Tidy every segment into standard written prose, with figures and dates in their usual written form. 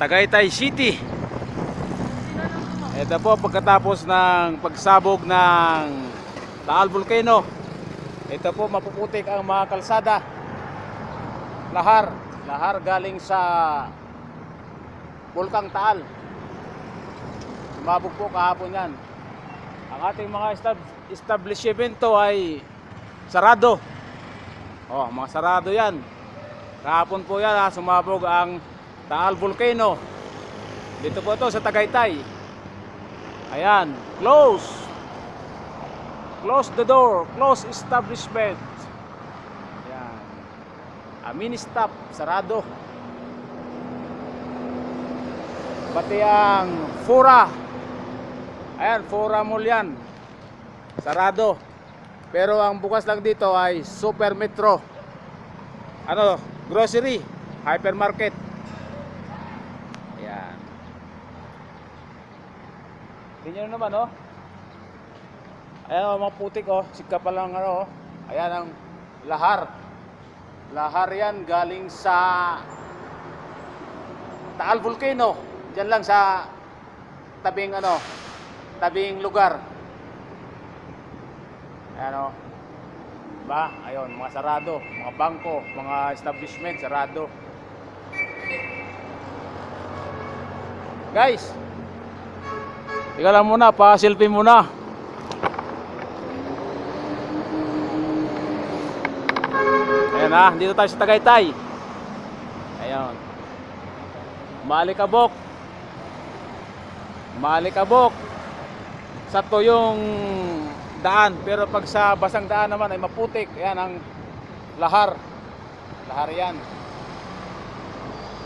Tagaytay City. Ito po pagkatapos ng pagsabog ng Taal Volcano. Ito po mapuputik ang mga kalsada. Lahar galing sa Bulkang Taal. Sumabog po kahapon yan. Ang ating mga establishmento ay sarado. Oh, mga sarado yan. Kahapon po yan sumabog ang Taal Volcano. Dito po ito sa Tagaytay. Ayan, close the door, close establishment. Ayan, mini stop, sarado. Pati ang Fura, ayan, Fura Mall yan, sarado. Pero ang bukas lang dito ay Super Metro, ano, grocery, hypermarket. Ayan. Tingnan naman, oh. Ayan, mga putik, oh. Sika pa lang, ano, oh. Ayan ang lahar. Lahar yan galing sa Taal Volcano. Diyan lang sa tabing, ano, tabing lugar. Ayan, oh. Ba? Ayun, mga sarado. Mga bangko, mga establishment, sarado. Guys, ika lang muna, pa-selfie muna. Ayan ha, dito tayo sa Tagaytay. Ayan. Malikabok. Sakto yung daan, pero pag sa basang daan naman ay maputik. Ayan ang lahar. Lahar yan.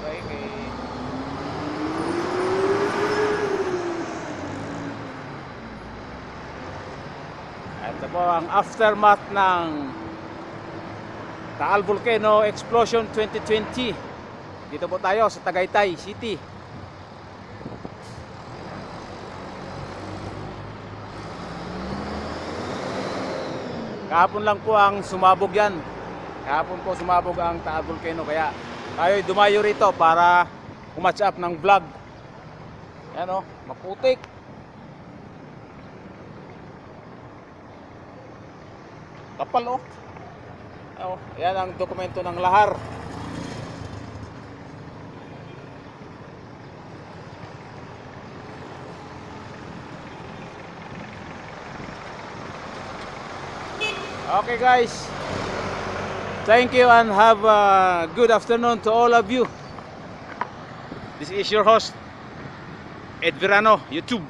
Okay. Ito po ang aftermath ng Taal Volcano Explosion 2020. Dito po tayo sa Tagaytay City. Kahapon lang po ang sumabog yan. Kahapon po sumabog ang Taal Volcano. Kaya tayo dumayo rito para match up ng vlog. Yan o, maputik. Kapal, oh. Oh, yan ang dokumento ng lahar. Okay guys, thank you and have a good afternoon to all of you. This is your host Ed Verano, YouTube.